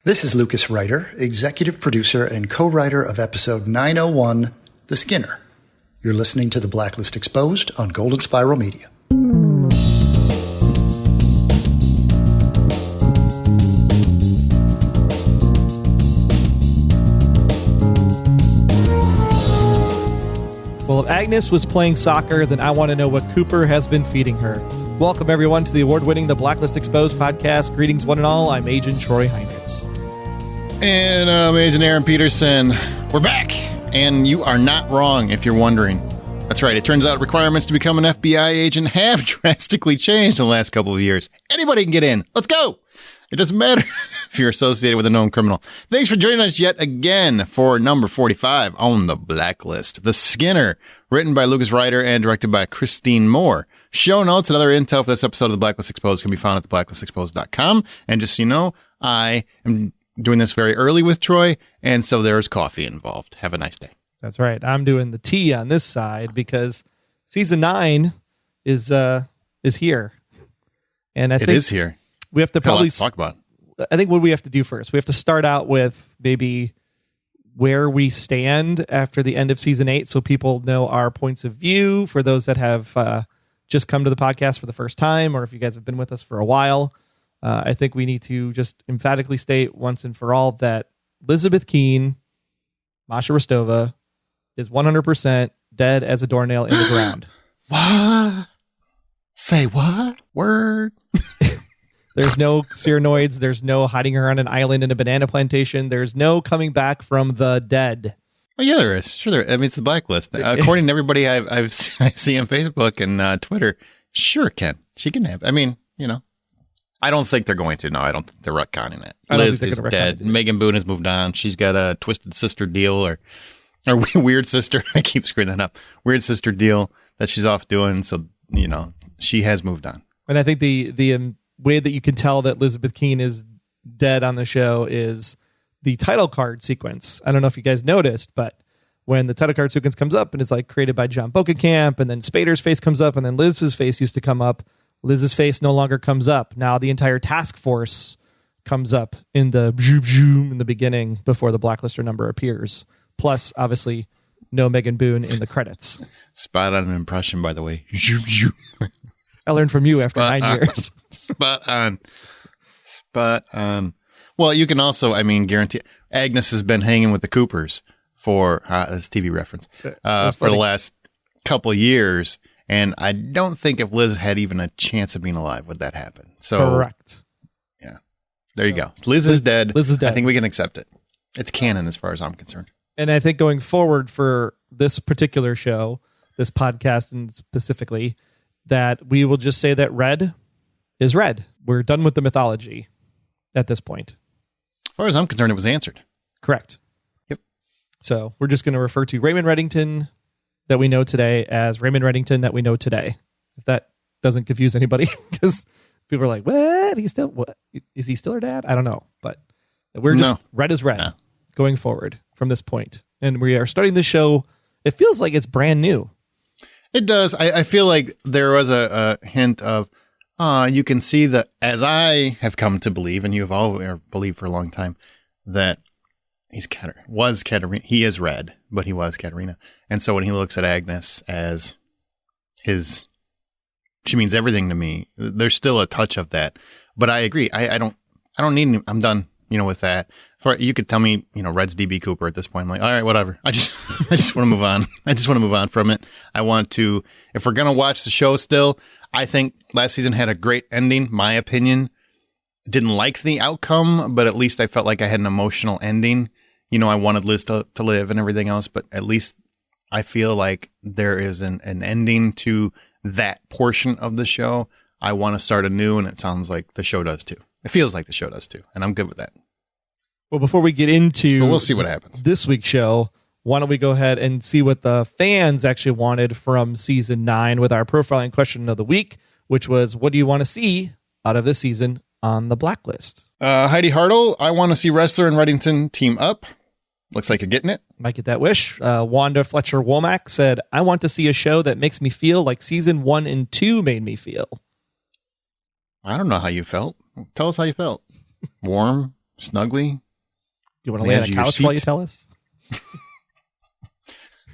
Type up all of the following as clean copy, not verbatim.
This is Lucas Ryder, executive producer and co-writer of episode 901, The Skinner. You're listening to The Blacklist Exposed on Golden Spiral Media. Well, if Agnes was playing soccer, then I want to know what Cooper has been feeding her. Welcome, everyone, to the award-winning The Blacklist Exposed podcast. Greetings, one and all. I'm Agent Troy Heinrichs. And I'm Agent Aaron Peterson. We're back, and you are not wrong if you're wondering. That's right. It turns out requirements to become an FBI agent have drastically changed in the last couple of years. Anybody can get in. Let's go. It doesn't matter if you're associated with a known criminal. Thanks for joining us yet again for number 45 on The Blacklist. The Skinner, written by Lucas Ryder and directed by Christine Moore. Show notes and other intel for this episode of The Blacklist Exposed can be found at theblacklistexposed.com. And just so you know, I am doing this very early with Troy, and so there's coffee involved. Have a nice day. That's right. I'm doing the tea on this side because season 9 is here. And I think it is here. We have to probably talk about it. I think what we have to do first, we have to start out with maybe where we stand after the end of season 8 so people know our points of view for those that have just come to the podcast for the first time, or if you guys have been with us for a while. I think we need to just emphatically state once and for all that Elizabeth Keene, Masha Rostova, is 100% dead as a doornail in the ground. What? Say what? Word? There's no Cyranoids. There's no hiding her on an island in a banana plantation. There's no coming back from the dead. Oh, yeah, there is. Sure, there. I mean, it's the Blacklist. According to everybody I see on Facebook and Twitter, sure she can have. I mean, you know, I don't think they're going to. No, I don't think they're retconning it. Liz is dead. Megan Boone has moved on. She's got a twisted sister deal or weird sister. I keep screwing that up. Weird sister deal that she's off doing. So, you know, she has moved on. And I think the way that you can tell that Elizabeth Keene is dead on the show is the title card sequence. I don't know if you guys noticed, but when the title card sequence comes up and it's like created by John Bokenkamp, and then Spader's face comes up, and then Liz's face used to come up. Liz's face no longer comes up. Now the entire task force comes up in the zoom zoom in the beginning before the Blacklister number appears. Plus, obviously, no Megan Boone in the credits. Spot on an impression, by the way. I learned from you after 9 years. Spot on. Well, you can also, I mean, guarantee Agnes has been hanging with the Coopers for, as TV reference, for the last couple of years. And I don't think if Liz had even a chance of being alive, would that happen? So, correct. Yeah. There you go. Liz is dead. Liz is dead. I think we can accept it. It's canon as far as I'm concerned. And I think going forward for this particular show, this podcast and specifically, that we will just say that red is red. We're done with the mythology at this point. As far as I'm concerned, it was answered. Correct. Yep. So we're just going to refer to Raymond Reddington that we know today as Raymond Reddington that we know today. If that doesn't confuse anybody, because people are like, what? What? Is he still her dad? I don't know. But we're just red is red going forward from this point. And we are starting the show. It feels like it's brand new. It does. I feel like there was a hint of, you can see that, as I have come to believe, and you have all believed for a long time, that was Katerina. He is red, but he was Katerina. And so when he looks at Agnes as she means everything to me, there's still a touch of that. But I agree. I don't need, I'm done, with that. You could tell me, Red's DB Cooper at this point. I'm like, all right, whatever. I just want to move on. I just want to move on from it. I want to, if we're going to watch the show still, I think last season had a great ending, my opinion. Didn't like the outcome, but at least I felt like I had an emotional ending. I wanted Liz to live and everything else, but at least I feel like there is an ending to that portion of the show. I want to start anew, and it sounds like the show does too. It feels like the show does too, and I'm good with that. Well, before we get into we'll see what happens this week's show, why don't we go ahead and see what the fans actually wanted from season 9 with our profiling question of the week, which was, what do you want to see out of this season on the Blacklist? Heidi Hartle, I want to see Ressler and Reddington team up. Looks like you're getting it. Might get that wish. Wanda Fletcher Womack said, I want to see a show that makes me feel like season 1 and 2 made me feel. I don't know how you felt. Tell us how you felt. Warm, snugly. Do you want to lay on a couch while you tell us?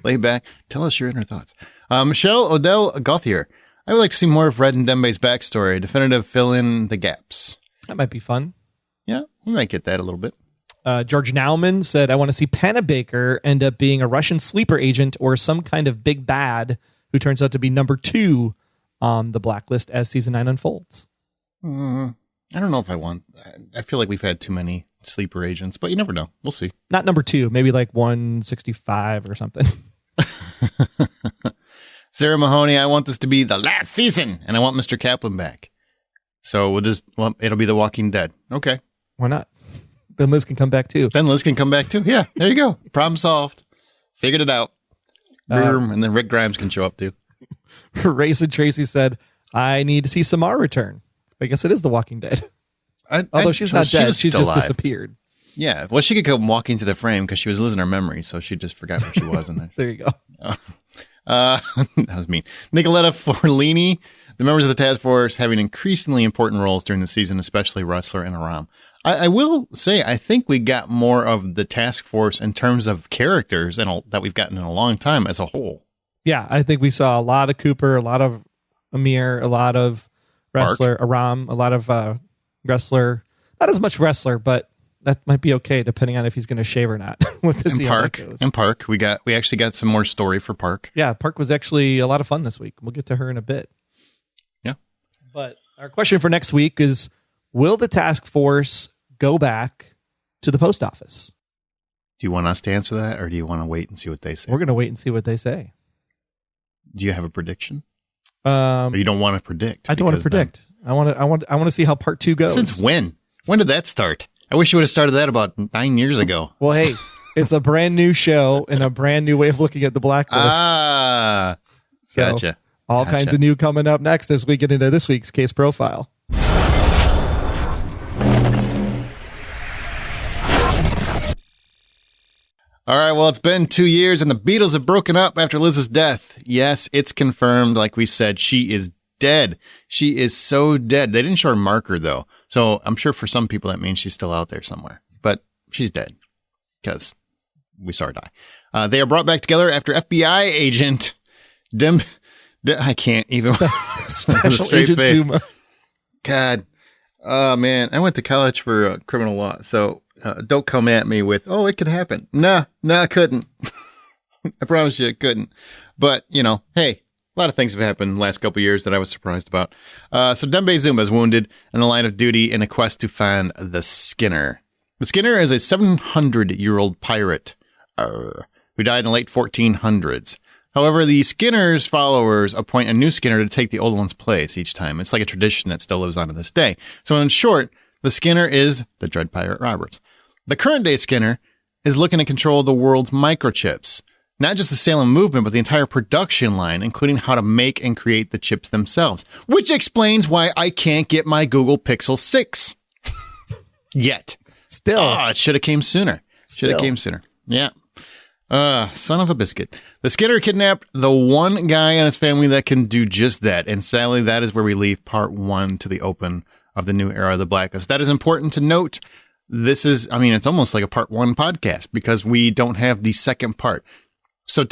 Lay back. Tell us your inner thoughts. Michelle Odell Gauthier. I would like to see more of Red and Dembe's backstory. Definitive fill in the gaps. That might be fun. Yeah, we might get that a little bit. George Nauman said, I want to see Pennebaker end up being a Russian sleeper agent or some kind of big bad who turns out to be number 2 on the Blacklist as season 9 unfolds. I don't know if I want. I feel like we've had too many sleeper agents, but you never know. We'll see. Not number 2, maybe like 165 or something. Sarah Mahoney, I want this to be the last season, and I want Mr. Kaplan back. So it'll be The Walking Dead. Okay. Why not? Then Liz can come back too. Yeah, there you go. Problem solved. Figured it out. And then Rick Grimes can show up too. Race and Tracy said, I need to see Samar return. I guess it is The Walking Dead. Although she's not dead. She's just disappeared. Yeah. Well, she could come walking to the frame because she was losing her memory, so she just forgot where she was in there. There you go. That was mean. Nicoletta Forlini, the members of the task force having increasingly important roles during the season, especially Ressler and Aram. I will say, I think we got more of the task force in terms of characters that we've gotten in a long time as a whole. Yeah, I think we saw a lot of Cooper, a lot of Amir, a lot of Ressler, Aram, a lot of Ressler. Not as much Ressler, but that might be okay depending on if he's going to shave or not. And Park, we actually got some more story for Park. Yeah, Park was actually a lot of fun this week. We'll get to her in a bit. Yeah. But our question for next week is, will the task force go back to the post office? Do you want us to answer that, or do you want to wait and see what they say? We're going to wait and see what they say. Do you have a prediction? Or you don't want to predict? I don't want to predict. I want to see how part 2 goes. Since when? When did that start? I wish you would have started that about 9 years ago. Well, hey, it's a brand new show and a brand new way of looking at the Blacklist. Gotcha. All kinds of new coming up next as we get into this week's case profile. All right, well, it's been 2 years and the Beatles have broken up after Liz's death. Yes, it's confirmed. Like we said, she is dead. She is so dead. They didn't show her marker, though. So I'm sure for some people that means she's still out there somewhere. But she's dead because we saw her die. They are brought back together after FBI agent Dembe. I can't either. Special Agent Zuma. God. Oh, man. I went to college for criminal law. So don't come at me with, oh, it could happen. No, it couldn't. I promise you it couldn't. But, hey, a lot of things have happened in the last couple of years that I was surprised about. So Dembe Zuma is wounded in the line of duty in a quest to find the Skinner. The Skinner is a 700-year-old pirate who died in the late 1400s. However, the Skinner's followers appoint a new Skinner to take the old one's place each time. It's like a tradition that still lives on to this day. So in short, the Skinner is the Dread Pirate Roberts. The current day Skinner is looking to control the world's microchips. Not just the sale and movement, but the entire production line, including how to make and create the chips themselves. Which explains why I can't get my Google Pixel 6 yet. Still. It should have came sooner. Yeah. Son of a biscuit. The Skinner kidnapped the one guy and his family that can do just that. And sadly, that is where we leave part 1 to the open of the new era of the Blacklist. That is important to note. This is, it's almost like a part 1 podcast because we don't have the second part. So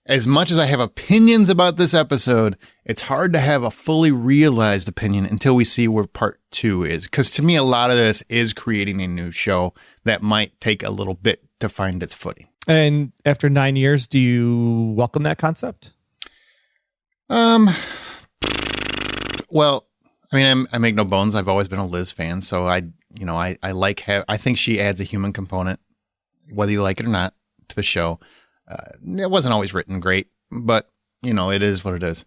as much as I have opinions about this episode, it's hard to have a fully realized opinion until we see where part 2 is. Because to me, a lot of this is creating a new show that might take a little bit to find its footing. And after 9 years, do you welcome that concept? Well, I make no bones. I've always been a Liz fan, so I think she adds a human component, whether you like it or not, to the show. It wasn't always written great, but it is what it is.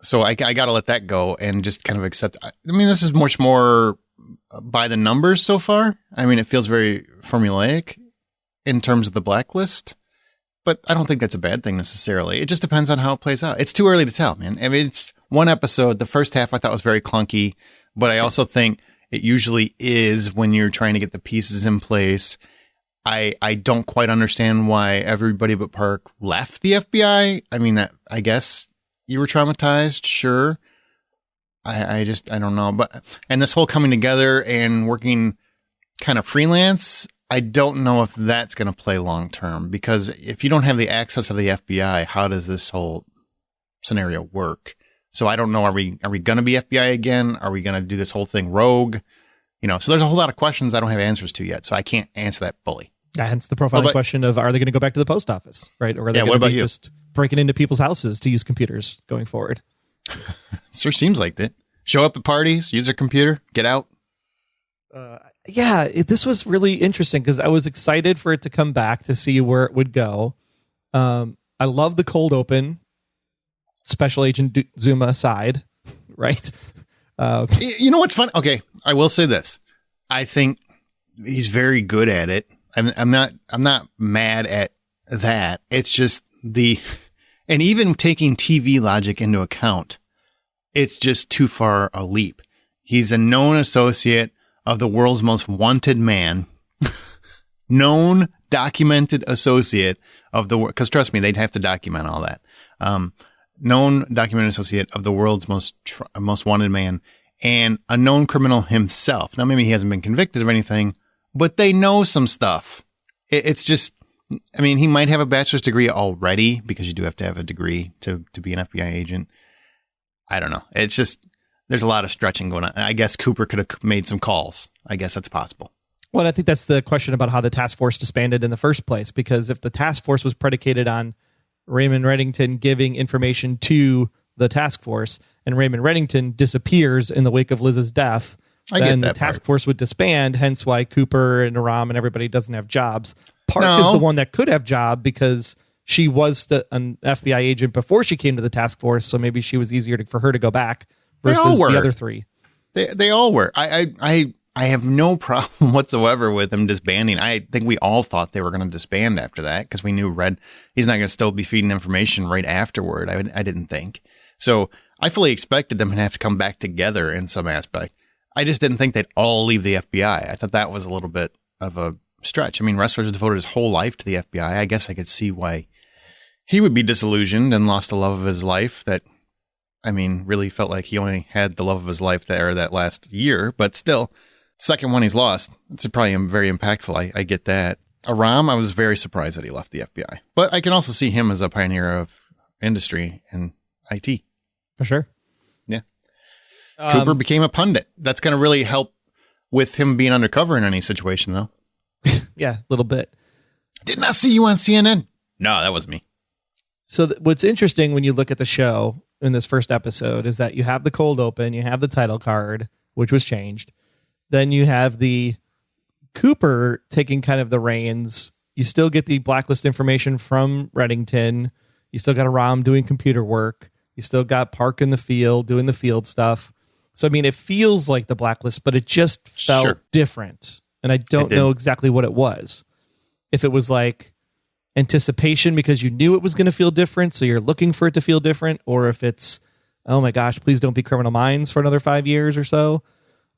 So I got to let that go and just kind of accept. This is much more by the numbers so far. It feels very formulaic in terms of the Blacklist, but I don't think that's a bad thing necessarily. It just depends on how it plays out. It's too early to tell, man. It's one episode. The first half I thought was very clunky, but I also think it usually is when you're trying to get the pieces in place. I don't quite understand why everybody but Park left the FBI. I guess you were traumatized, sure. I don't know. And this whole coming together and working kind of freelance, I don't know if that's going to play long term, because if you don't have the access of the FBI, how does this whole scenario work? So I don't know. Are we going to be FBI again? Are we going to do this whole thing rogue? So there's a whole lot of questions I don't have answers to yet. So I can't answer that fully. Hence the profiling question of, are they going to go back to the post office, right? Or are they going to be just breaking into people's houses to use computers going forward? Sure seems like that. Show up at parties, use their computer, get out. This was really interesting because I was excited for it to come back to see where it would go. I love the cold open, Special Agent Zuma side, right? You know what's fun? Okay, I will say this. I think he's very good at it. I'm not mad at that. It's just and even taking TV logic into account, it's just too far a leap. He's a known associate of the world's most wanted man, known documented associate of the world. Because trust me, they'd have to document all that. Known documented associate of the world's most wanted man, and a known criminal himself. Now, maybe he hasn't been convicted of anything, but they know some stuff. It's just, he might have a bachelor's degree already, because you do have to have a degree to be an FBI agent. I don't know. It's just, there's a lot of stretching going on. I guess Cooper could have made some calls. I guess that's possible. Well, I think that's the question about how the task force disbanded in the first place, because if the task force was predicated on Raymond Reddington giving information to the task force, and Raymond Reddington disappears in the wake of Liz's death, then the task force would disband, hence why Cooper and Aram and everybody doesn't have jobs. Park is the one that could have job because she was an FBI agent before she came to the task force, so maybe she was easier for her to go back versus the other three. They all were. I have no problem whatsoever with them disbanding. I think we all thought they were going to disband after that, because we knew he's not going to still be feeding information right afterward. I didn't think. So I fully expected them to have to come back together in some aspect. I just didn't think they'd all leave the FBI. I thought that was a little bit of a stretch. Ressler's devoted his whole life to the FBI. I guess I could see why he would be disillusioned and lost the love of his life that, really felt like he only had the love of his life there that last year, but still, second one he's lost. It's probably very impactful. I get that. Aram, I was very surprised that he left the FBI, but I can also see him as a pioneer of industry and IT. For sure. Yeah. Cooper became a pundit. That's going to really help with him being undercover in any situation, though. Yeah, a little bit. Did not see you on CNN. No, that was me. So what's interesting when you look at the show in this first episode is that you have the cold open, you have the title card, which was changed. Then you have the Cooper taking kind of the reins. You still get the Blacklist information from Reddington. You still got Aram doing computer work. You still got Park in the field doing the field stuff. So, it feels like the Blacklist, but it just felt different. And I don't know exactly what it was. If it was like anticipation because you knew it was going to feel different, so you're looking for it to feel different, or if it's, oh my gosh, please don't be Criminal Minds for another 5 years or so.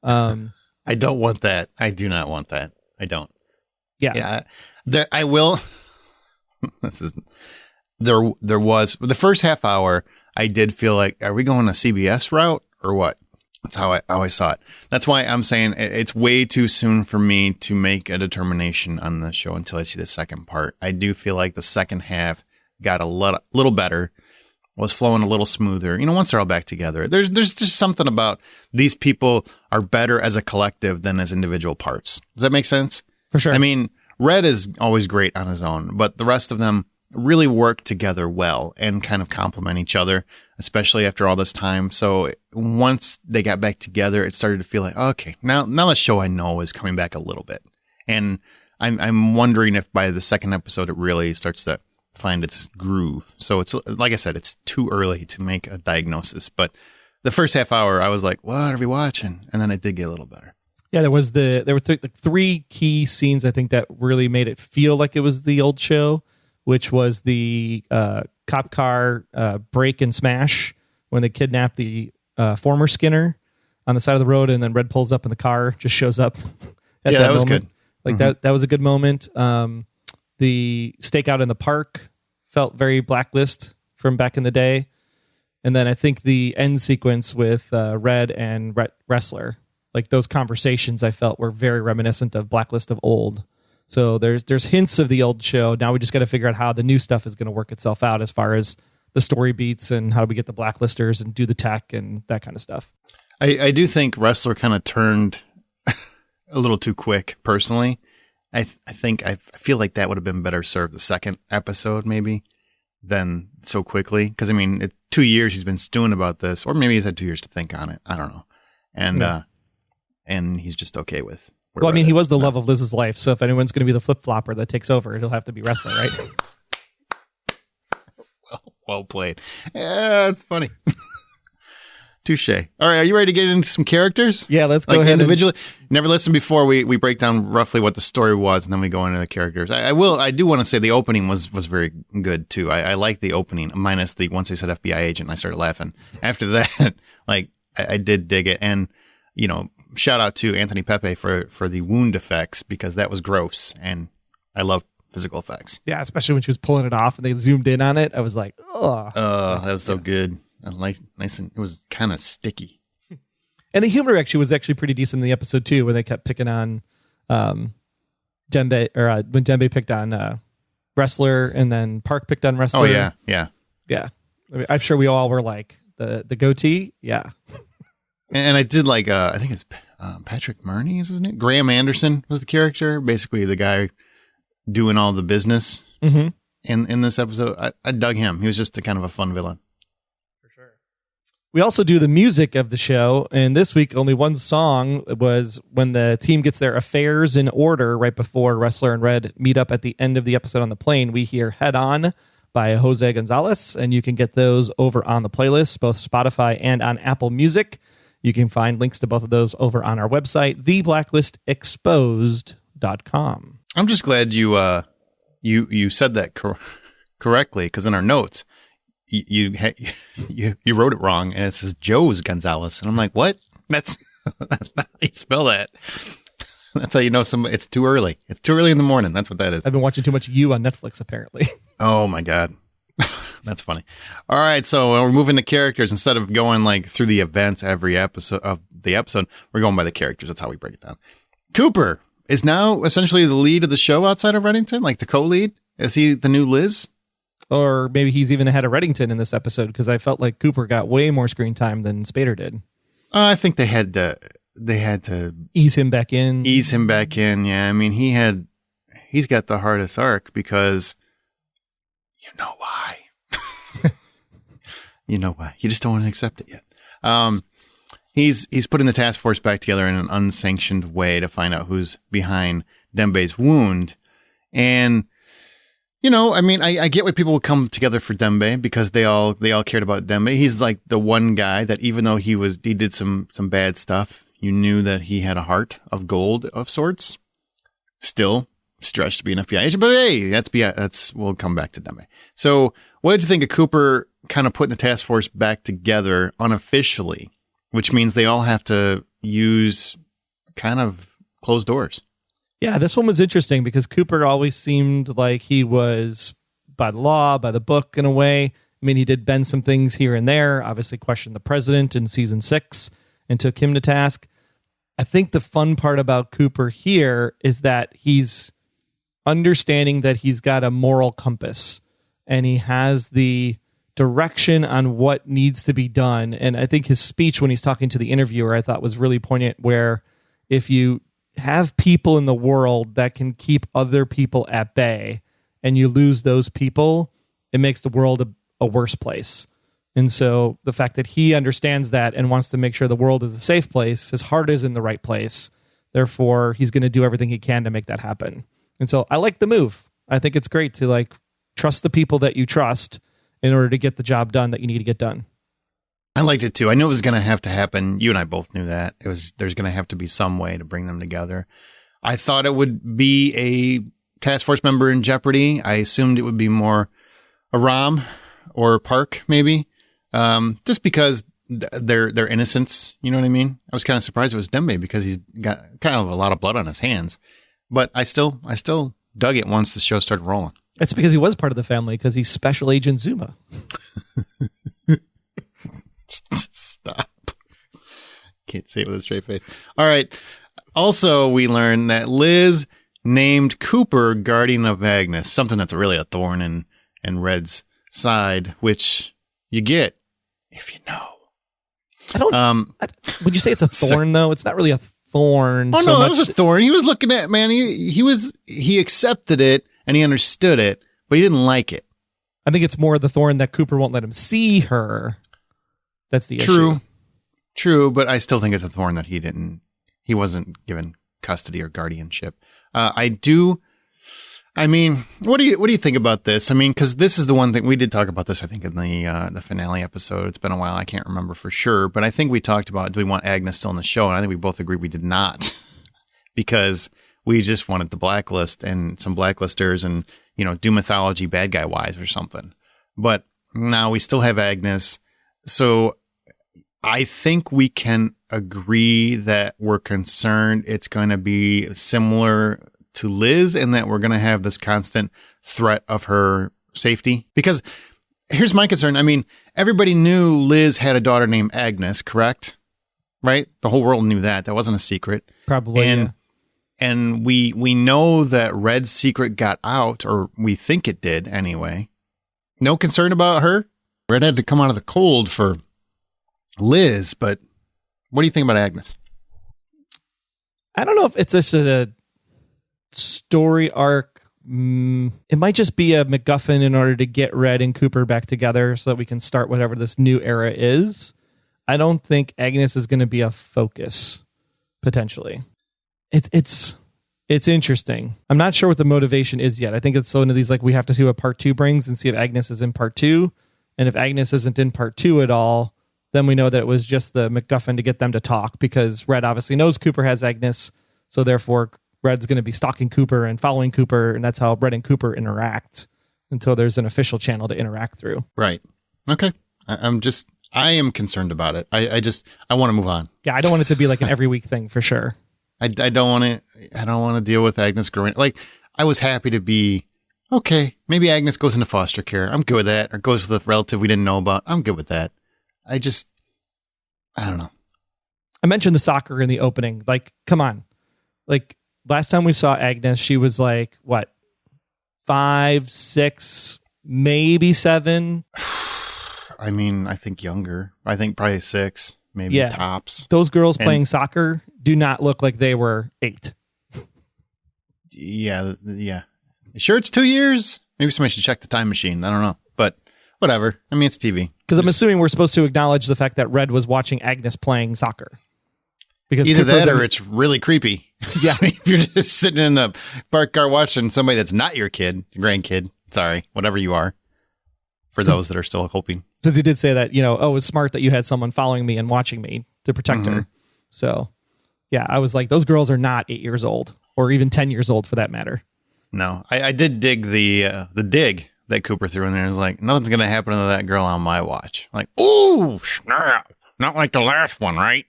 I don't want that. I do not want that. I don't. Yeah. I will. There was the first half hour. I did feel like, are we going a CBS route or what? That's how I saw it. That's why I'm saying it's way too soon for me to make a determination on the show until I see the second part. I do feel like the second half got a little better, was flowing a little smoother. Once they're all back together, there's just something about these people are better as a collective than as individual parts. Does that make sense? For sure. Red is always great on his own, but the rest of them really work together well and kind of complement each other, especially after all this time. So once they got back together, it started to feel like, okay, now the show I know is coming back a little bit. And I'm wondering if by the second episode, it really starts to find its groove. So it's, like I said, it's too early to make a diagnosis, but the first half hour, I was like, what are we watching? And then it did get a little better. Yeah, there were three key scenes, I think, that really made it feel like it was the old show, which was the cop car break and smash when they kidnap the former Skinner on the side of the road, and then Red pulls up in the car, just shows up. That was good. Like that was a good moment. The stakeout in the park felt very Blacklist from back in the day. And then I think the end sequence with Red and Ressler, like those conversations I felt were very reminiscent of Blacklist of old. So there's hints of the old show. Now we just got to figure out how the new stuff is going to work itself out as far as the story beats and how do we get the Blacklisters and do the tech and that kind of stuff. I do think Ressler kind of turned a little too quick, personally. I feel like that would have been better served the second episode, maybe, than so quickly. Because, I mean, 2 years he's been stewing about this, or maybe he's had 2 years to think on it. I don't know. And he's just okay with where Well, I mean, he was the now. love of Liz's life, so if anyone's going to be the flip-flopper that takes over, it'll have to be Ressler, right? Well played. Yeah, it's funny. Touche. All right, are you ready to get into some characters? Yeah, let's go ahead. Individually. Never listened before. We break down roughly what the story was, and then we go into the characters. I do want to say the opening was very good too. I like the opening, minus the once they said FBI agent, I started laughing. After that, like I did dig it, and shout out to Anthony Pepe for the wound effects, because that was gross, and I love physical effects. Yeah, especially when she was pulling it off and they zoomed in on it. I was like, oh. That was so good. Nice, and it was kind of sticky. And the humor was actually pretty decent in the episode too, when they kept picking on Dembe, or when Dembe picked on Ressler, and then Park picked on Ressler. Oh yeah. I mean, I'm sure we all were like the goatee. Yeah. And I did like I think it's Patrick Murney is his name. Graham Anderson was the character, basically the guy doing all the business in this episode. I dug him. He was just a kind of a fun villain. We also do the music of the show, and this week only one song was when the team gets their affairs in order right before Ressler and Red meet up at the end of the episode on the plane. We hear Head On by Jose Gonzalez, and you can get those over on the playlist, both Spotify and on Apple Music. You can find links to both of those over on our website, theblacklistexposed.com. I'm just glad you said that correctly, because in our notes, you wrote it wrong, and it says Joe's Gonzalez, and I'm like, what? That's not how you spell that. That's how you know it's too early. It's too early in the morning. That's what that is. I've been watching too much You on Netflix, apparently. Oh my god, that's funny. All right, so we're moving to characters instead of going like through the events every episode of the episode. We're going by the characters. That's how we break it down. Cooper is now essentially the lead of the show outside of Reddington, like the co-lead. Is he the new Liz? Or maybe he's even ahead of Reddington in this episode, because I felt like Cooper got way more screen time than Spader did. I think they had to ease him back in. Yeah, I mean he's got the hardest arc, because you know why. You know why. You just don't want to accept it yet. He's putting the task force back together in an unsanctioned way to find out who's behind Dembe's wound, and. I mean, I get why people would come together for Dembe, because they all cared about Dembe. He's like the one guy that, even though he did some bad stuff, you knew that he had a heart of gold of sorts. Still stretched to be an FBI agent, but hey, we'll come back to Dembe. So what did you think of Cooper kind of putting the task force back together unofficially, which means they all have to use kind of closed doors? Yeah, this one was interesting because Cooper always seemed like he was by the law, by the book in a way. I mean, he did bend some things here and there, obviously questioned the president in season 6 and took him to task. I think the fun part about Cooper here is that he's understanding that he's got a moral compass and he has the direction on what needs to be done. And I think his speech when he's talking to the interviewer, I thought was really poignant, where if you have people in the world that can keep other people at bay and you lose those people, it makes the world a worse place. And so the fact that he understands that and wants to make sure the world is a safe place, his heart is in the right place. Therefore, he's going to do everything he can to make that happen. And so I like the move. I think it's great to trust the people that you trust in order to get the job done that you need to get done. I liked it too. I knew it was going to have to happen. You and I both knew that. There's going to have to be some way to bring them together. I thought it would be a task force member in jeopardy. I assumed it would be more Aram or Park, maybe, just because their innocence. You know what I mean? I was kind of surprised it was Dembe because he's got kind of a lot of blood on his hands. But I still dug it once the show started rolling. It's because he was part of the family, because he's Special Agent Zuma. Stop. Can't say it with a straight face. All right. Also, we learned that Liz named Cooper Guardian of Agnes, something that's really a thorn in Red's side, which you get if you know. I don't. Would you say it's a thorn though? It's not really a thorn. Oh so no, much. that was a thorn. He was looking at, man. He accepted it and he understood it, but he didn't like it. I think it's more the thorn that Cooper won't let him see her. That's the issue. True, but I still think it's a thorn that he wasn't given custody or guardianship. I mean, what do you think about this? I mean, because this is the one thing we did talk about this, I think, in the finale episode. It's been a while. I can't remember for sure, but I think we talked about, do we want Agnes still in the show? And I think we both agreed we did not, because we just wanted the Blacklist and some Blacklisters and, do mythology bad guy wise or something. But now we still have Agnes. So I think we can agree that we're concerned it's going to be similar to Liz and that we're going to have this constant threat of her safety. Because here's my concern. I mean, everybody knew Liz had a daughter named Agnes, correct? Right? The whole world knew that. That wasn't a secret. Probably, yeah. And we know that Red's secret got out, or we think it did anyway. No concern about her? Red had to come out of the cold for Liz, but what do you think about Agnes? I don't know if it's just a story arc. It might just be a MacGuffin in order to get Red and Cooper back together so that we can start whatever this new era is. I don't think Agnes is going to be a focus, potentially. It's interesting. I'm not sure what the motivation is yet. I think it's one of these, like, we have to see what part 2 brings and see if Agnes is in part 2. And if Agnes isn't in part 2 at all, then we know that it was just the MacGuffin to get them to talk, because Red obviously knows Cooper has Agnes. So therefore, Red's going to be stalking Cooper and following Cooper. And that's how Red and Cooper interact until there's an official channel to interact through. Right. Okay. I am concerned about it. I want to move on. Yeah. I don't want it to be like an every week thing for sure. I don't want to deal with Agnes growing. Like, I was happy to be, okay, maybe Agnes goes into foster care. I'm good with that. Or goes with a relative we didn't know about. I'm good with that. I don't know. I mentioned the soccer in the opening. Like, come on. Like, last time we saw Agnes, she was like, what, 5, 6, maybe 7? I mean, I think younger. I think probably 6, maybe tops. Those girls playing soccer do not look like they were 8. Yeah. Sure, it's 2 years? Maybe somebody should check the time machine. I don't know. But whatever. I mean, it's TV. Because I'm assuming we're supposed to acknowledge the fact that Red was watching Agnes playing soccer. Because either that or it's really creepy. Yeah. If you're just sitting in the parked car watching somebody that's not your kid, your grandkid, sorry, whatever you are, for those that are still hoping. Since he did say that, it was smart that you had someone following me and watching me to protect her. So, yeah, I was like, those girls are not 8 years old, or even 10 years old for that matter. No, I did dig the dig that Cooper threw in there. It was like, nothing's going to happen to that girl on my watch. Like, ooh, snap. Not like the last one, right?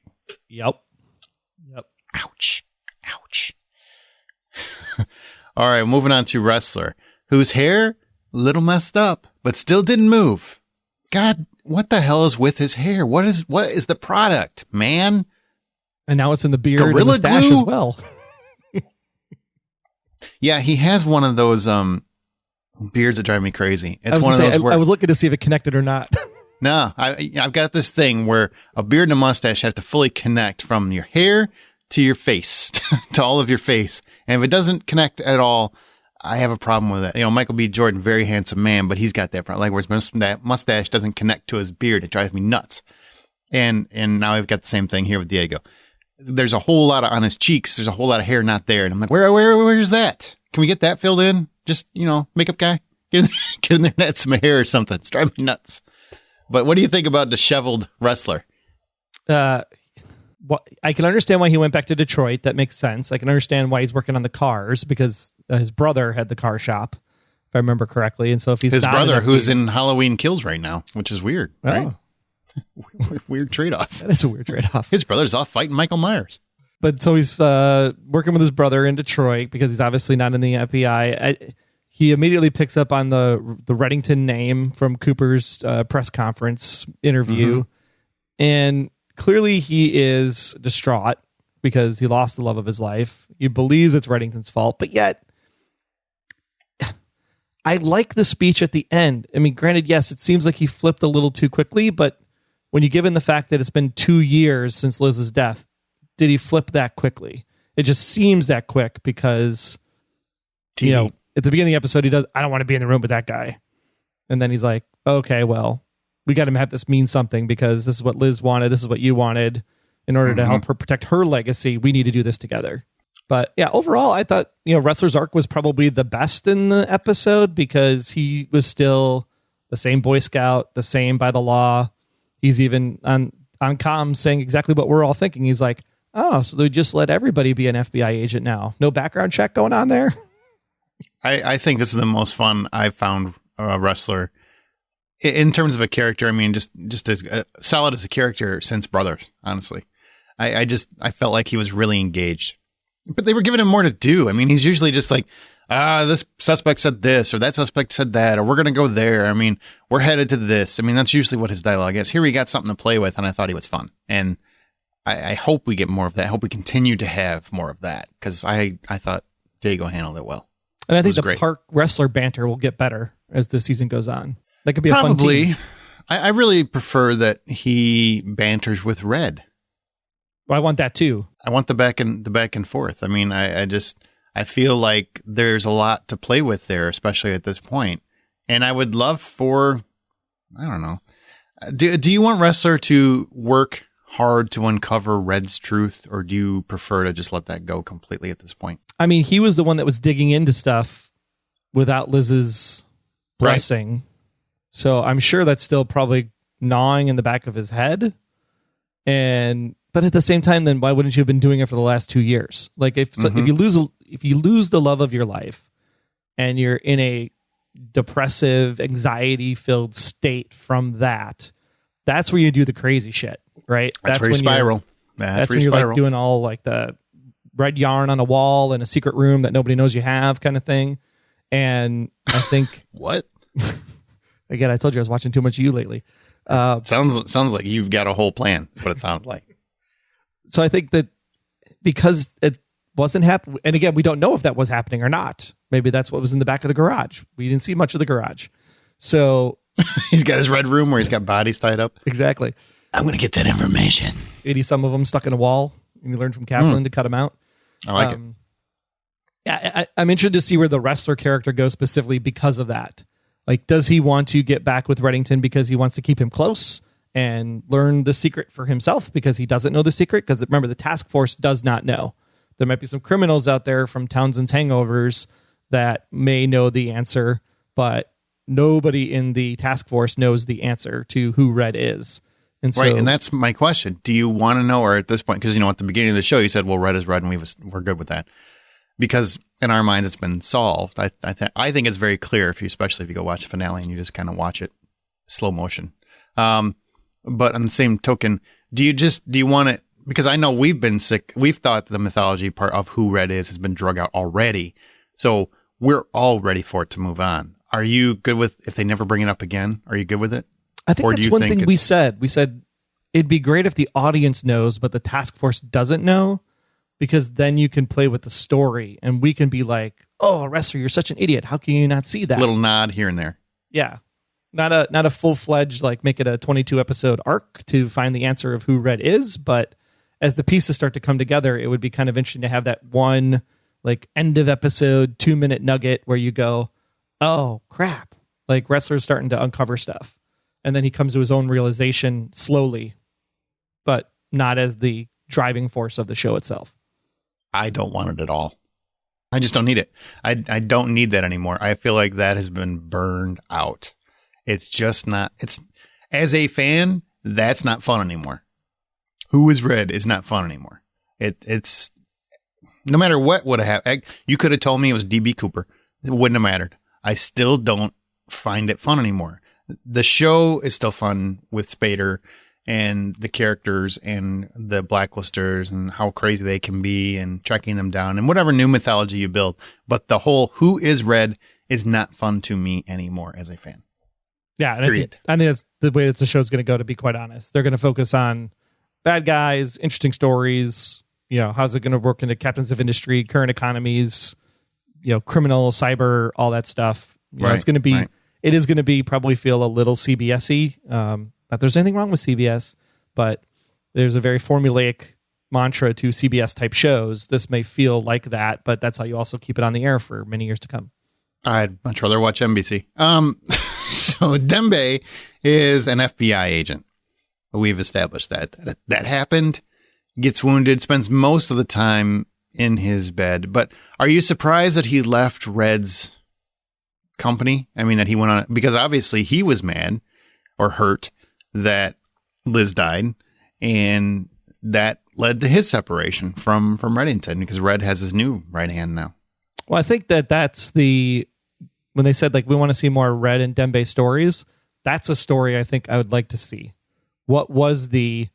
Yep. Ouch. All right, moving on to Ressler, whose hair, little messed up, but still didn't move. God, what the hell is with his hair? What is the product, man? And now it's in the beard Gorilla and the stash glue? as well. Yeah, he has one of those beards that drive me crazy. It's one of those where I was looking to see if it connected or not. No, I've got this thing where a beard and a mustache have to fully connect from your hair to your face, to all of your face. And if it doesn't connect at all, I have a problem with it. Michael B. Jordan, very handsome man, but he's got that problem. Like, where his mustache doesn't connect to his beard. It drives me nuts. And now I've got the same thing here with Diego. There's a whole lot on his cheeks. There's a whole lot of hair not there. And I'm like, where's that? Can we get that filled in? Just, makeup guy? Get in there and add some hair or something. It's driving me nuts. But what do you think about disheveled Ressler? Well, I can understand why he went back to Detroit. That makes sense. I can understand why he's working on the cars, because his brother had the car shop, if I remember correctly. And so if he's his not brother, who's in Halloween Kills right now, which is weird, right? Weird trade-off. That is a weird trade-off. His brother's off fighting Michael Myers. But so he's working with his brother in Detroit because he's obviously not in the FBI. He immediately picks up on the Reddington name from Cooper's press conference interview. And clearly he is distraught because he lost the love of his life. He believes it's Reddington's fault, but yet I like the speech at the end. I mean, granted, yes, it seems like he flipped a little too quickly, but when you give in the fact that it's been 2 years since Liz's death, did he flip that quickly? It just seems that quick because, you know, at the beginning of the episode, he does, I don't want to be in the room with that guy. And then he's like, okay, well, we got to have this mean something because this is what Liz wanted. This is what you wanted. In order to help her protect her legacy, we need to do this together. But yeah, overall, I thought, you know, Ressler's arc was probably the best in the episode because he was still the same Boy Scout, the same by the law. He's even on comms saying exactly what we're all thinking. He's like, oh, so they just let everybody be an FBI agent now. No background check going on there. I think this is the most fun I've found Ressler in terms of a character. I mean, just as solid as a character since Brothers, honestly. I felt like he was really engaged. But they were giving him more to do. I mean, he's usually just like, this suspect said this, or that suspect said that, or we're going to go there. I mean, we're headed to this. I mean, that's usually what his dialogue is. Here we got something to play with, and I thought he was fun. And I hope we get more of that. I hope we continue to have more of that, because I thought Diego handled it well. And I think the Park Ressler banter will get better as the season goes on. That could be a fun team. I really prefer that he banters with Red. Well, I want that too. I want the back and forth. I mean, I feel like there's a lot to play with there, especially at this point. And I would love for, I don't know. Do you want Ressler to work hard to uncover Red's truth, or do you prefer to just let that go completely at this point? I mean, he was the one that was digging into stuff without Liz's blessing. Right. So I'm sure that's still probably gnawing in the back of his head. But at the same time, then why wouldn't you have been doing it for the last 2 years? Like if you lose the love of your life and you're in a depressive, anxiety-filled state from that, that's where you do the crazy shit, right? That's where you spiral. That's when you're like doing all like the red yarn on a wall in a secret room that nobody knows you have kind of thing. And I think what? Again, I told you I was watching too much of you lately. Sounds like you've got a whole plan. What it sounds like. So I think that because it wasn't happening, and again, we don't know if that was happening or not. Maybe that's what was in the back of the garage. We didn't see much of the garage. So he's got his red room where he's got bodies tied up. Exactly. I'm going to get that information. 80 some of them stuck in a wall. And you learned from Kaplan to cut them out. I like it. Yeah, I'm interested to see where the Ressler character goes specifically because of that. Like, does he want to get back with Reddington because he wants to keep him close and learn the secret for himself because he doesn't know the secret? Because remember, the task force does not know. There might be some criminals out there from Townsend's hangovers that may know the answer, but nobody in the task force knows the answer to who Red is. And so, right, and that's my question. Do you want to know, or at this point, because, you know, at the beginning of the show, you said, well, Red is Red, and we're good with that. Because in our minds, it's been solved. I think it's very clear, especially if you go watch the finale and you just kind of watch it slow motion. But on the same token, do you want it? Because I know we've been sick. We've thought the mythology part of who Red is has been drug out already. So we're all ready for it to move on. Are you good with if they never bring it up again? Are you good with it? I think that's one thing we said. We said it'd be great if the audience knows, but the task force doesn't know. Because then you can play with the story and we can be like, oh, Ressler, you're such an idiot. How can you not see that? Little nod here and there. Yeah. Not a full-fledged, like make it a 22 episode arc to find the answer of who Red is. But as the pieces start to come together, it would be kind of interesting to have that one like end of episode 2-minute nugget where you go, oh crap. Like Ressler's starting to uncover stuff. And then he comes to his own realization slowly, but not as the driving force of the show itself. I don't want it at all. I just don't need it. I don't need that anymore. I feel like that has been burned out. It's just not, as a fan, that's not fun anymore. Who is Red is not fun anymore. It's no matter what would have happened. You could have told me it was DB Cooper. It wouldn't have mattered. I still don't find it fun anymore. The show is still fun with Spader and the characters and the blacklisters and how crazy they can be and tracking them down and whatever new mythology you build. But the whole who is Red is not fun to me anymore as a fan. Yeah, and Period. I think that's the way that the show's going to go, to be quite honest. They're going to focus on bad guys, interesting stories, how's it going to work into captains of industry, current economies, criminal, cyber, all that stuff. It's going to be, it is going to be probably feel a little CBS-y. Not there's anything wrong with CBS, but there's a very formulaic mantra to CBS type shows. This may feel like that, but that's how you also keep it on the air for many years to come. I'd much rather watch NBC. So Dembe is an FBI agent. We've established that. That happened, gets wounded, spends most of the time in his bed. But are you surprised that he left Red's company? I mean, that he went on, because obviously he was mad or hurt that Liz died, and that led to his separation from Reddington, because Red has his new right hand now. Well, I think that's when they said, like, we want to see more Red and Dembe stories, that's a story I think I would like to see. What was the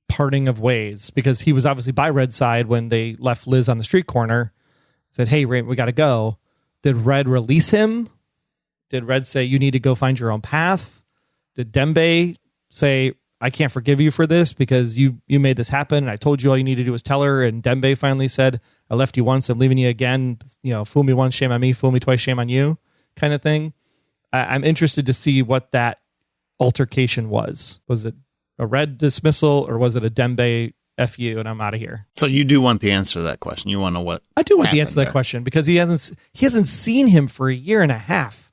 parting of ways? Because he was obviously by Red's side when they left Liz on the street corner, said, hey, Red, we got to go. Did Red release him? Did Red say, you need to go find your own path? Did Dembe say, I can't forgive you for this because you made this happen, and I told you all you need to do was tell her? And Dembe finally said, I left you once, I'm leaving you again. Fool me once, shame on me. Fool me twice, shame on you, kind of thing. I'm interested to see what that altercation was. Was it a Red dismissal, or was it a Dembe F you and I'm out of here? So you do want the answer to that question. You want to know what I do want the answer to that question, because he hasn't seen him for a year and a half.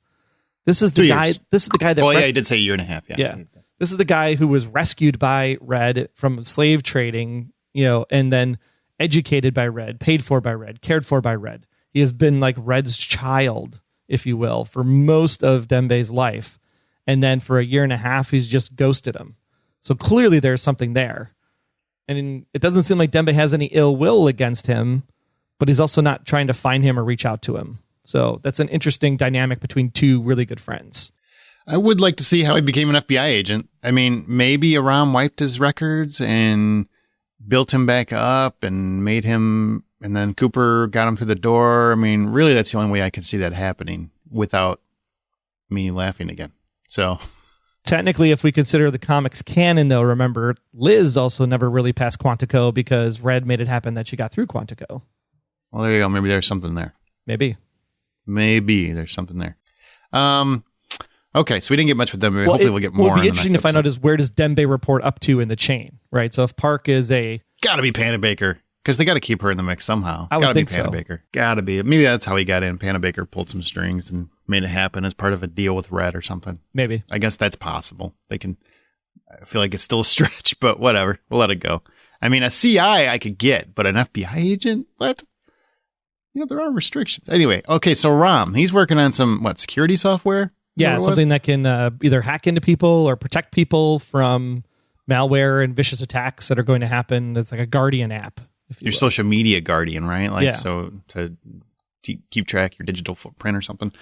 This is the guy. This is the guy that. Well, yeah, he did say a year and a half. Yeah. This is the guy who was rescued by Red from slave trading, and then educated by Red, paid for by Red, cared for by Red. He has been like Red's child, if you will, for most of Dembe's life. And then for a year and a half, he's just ghosted him. So clearly there's something there. And it doesn't seem like Dembe has any ill will against him, but he's also not trying to find him or reach out to him. So that's an interesting dynamic between two really good friends. I would like to see how he became an FBI agent. I mean, maybe Aram wiped his records and built him back up and made him, and then Cooper got him through the door. I mean, really, that's the only way I can see that happening without me laughing again. So technically, if we consider the comics canon, though, remember, Liz also never really passed Quantico because Red made it happen that she got through Quantico. Well, there you go. Maybe there's something there. Maybe there's something there. Okay, so we didn't get much with Dembe. Well, hopefully we'll get more. What would be interesting to find out is, where does Dembe report up to in the chain, right? So if Park is got to be Panabaker, because they got to keep her in the mix somehow. I would think so. Panabaker. Got to be. Maybe that's how he got in. Panabaker pulled some strings and made it happen as part of a deal with Red or something. Maybe. I guess that's possible. They can. I feel like it's still a stretch, but whatever. We'll let it go. I mean, a CI I could get, but an FBI agent? What? There are restrictions. Anyway, okay, so Ram, he's working on some, security software? Yeah, something that can either hack into people or protect people from malware and vicious attacks that are going to happen. It's like a Guardian app. Your social media guardian, right? Like, yeah. So to keep track of your digital footprint or something.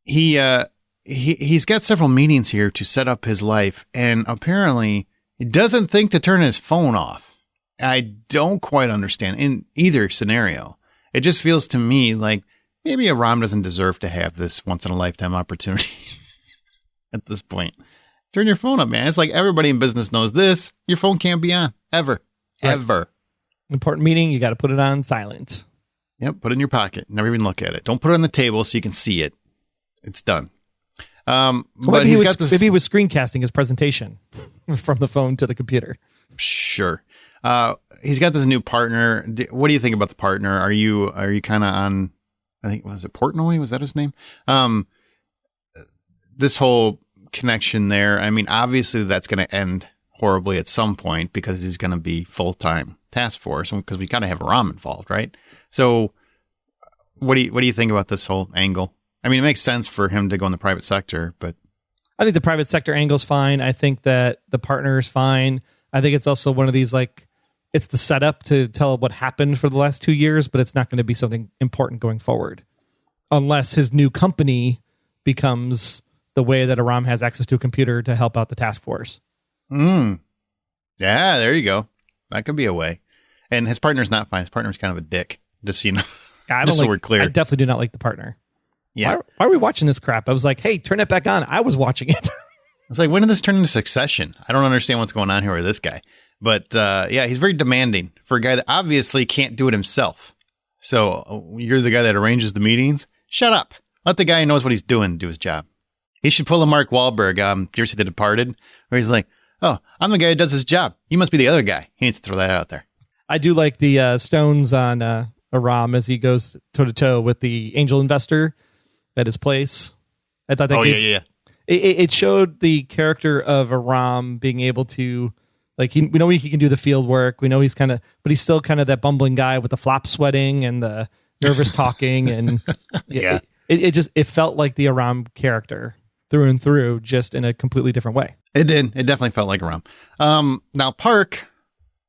He's got several meetings here to set up his life, and apparently he doesn't think to turn his phone off. I don't quite understand in either scenario. It just feels to me like maybe Aram doesn't deserve to have this once-in-a-lifetime opportunity at this point. Turn your phone up, man. It's like everybody in business knows this. Your phone can't be on. Ever. Right. Ever. Important meeting, you got to put it on silent. Yep, put it in your pocket. Never even look at it. Don't put it on the table so you can see it. It's done. But maybe maybe he was screencasting his presentation from the phone to the computer. Sure. He's got this new partner. What do you think about the partner? Are you kind of on, I think, was it Portnoy? Was that his name? This whole connection there. I mean, obviously that's going to end horribly at some point because he's going to be full-time task force, because we got to have Aram involved, right? So what do you think about this whole angle? I mean, it makes sense for him to go in the private sector, but I think the private sector angle's fine. I think that the partner is fine. I think it's also one of these, it's the setup to tell what happened for the last 2 years, but it's not going to be something important going forward. Unless his new company becomes the way that Aram has access to a computer to help out the task force. Yeah, there you go. That could be a way. And his partner's not fine. His partner's kind of a dick, just so you know. I just so we're clear. I definitely do not like the partner. Yeah. Why are we watching this crap? I was like, hey, turn it back on. I was watching it. It's like, when did this turn into Succession? I don't understand what's going on here with this guy. But yeah, he's very demanding for a guy that obviously can't do it himself. So you're the guy that arranges the meetings? Shut up. Let the guy who knows what he's doing do his job. He should pull a Mark Wahlberg. Do you ever see The Departed? Where he's like, oh, I'm the guy who does his job. You must be the other guy. He needs to throw that out there. I do like the stones on Aram as he goes toe-to-toe with the angel investor at his place. I thought that it showed the character of Aram being able to, like, we know he can do the field work. We know he's kind of, but he's still kind of that bumbling guy with the flop sweating and the nervous talking. And Yeah. It felt like the Aram character through and through, just in a completely different way. It did. It definitely felt like Aram. Now, Park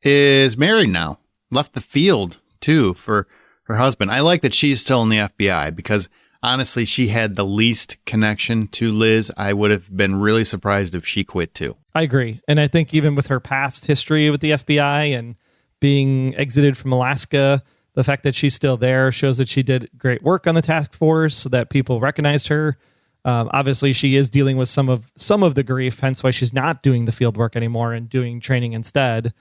is married now. Left the field, too, for her husband. I like that she's still in the FBI because, honestly, she had the least connection to Liz. I would have been really surprised if she quit, too. I agree. And I think even with her past history with the FBI and being exited from Alaska, the fact that she's still there shows that she did great work on the task force so that people recognized her. Obviously, she is dealing with some of the grief, hence why she's not doing the field work anymore and doing training instead.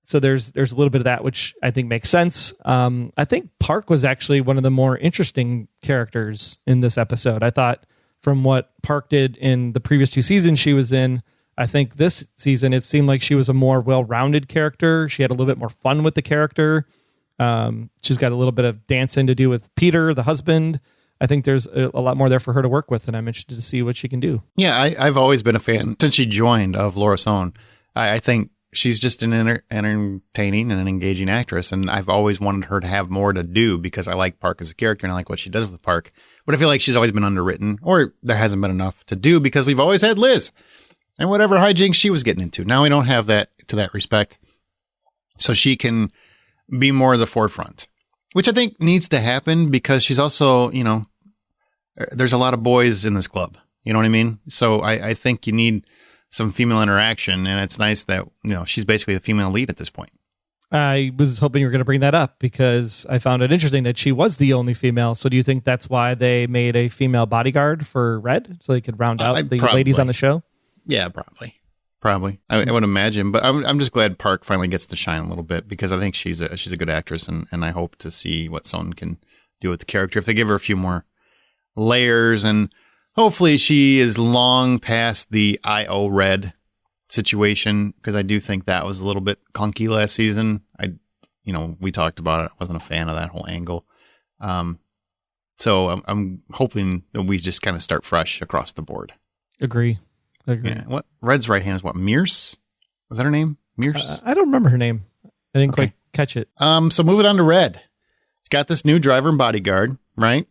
So there's a little bit of that, which I think makes sense. I think Park was actually one of the more interesting characters in this episode. I thought from what Park did in the previous 2 seasons she was in, I think this season it seemed like she was a more well-rounded character. She had a little bit more fun with the character. She's got a little bit of dancing to do with Peter, the husband. I think there's a lot more there for her to work with, and I'm interested to see what she can do. Yeah, I've always been a fan since she joined of Laura Sohn. I think she's just an entertaining and an engaging actress, and I've always wanted her to have more to do because I like Park as a character and I like what she does with Park. But I feel like she's always been underwritten, or there hasn't been enough to do because we've always had Liz and whatever hijinks she was getting into. Now we don't have that to that respect, so she can be more at the forefront, which I think needs to happen because she's also, there's a lot of boys in this club. You know what I mean? So I think you need some female interaction, and it's nice that, she's basically the female lead at this point. I was hoping you were going to bring that up because I found it interesting that she was the only female. So do you think that's why they made a female bodyguard for Red so they could round out the ladies on the show? Yeah, probably. I would imagine, but I'm just glad Park finally gets to shine a little bit because I think she's a good actress, and I hope to see what Sohn can do with the character if they give her a few more layers, and hopefully she is long past the IO Red situation because I do think that was a little bit clunky last season. We talked about it. I wasn't a fan of that whole angle. So I'm hoping that we just kind of start fresh across the board. Agree. Yeah. What Red's right hand is what? Mears? Was that her name? Mears? I don't remember her name. I didn't quite catch it. So moving on to Red. He's got this new driver and bodyguard, right?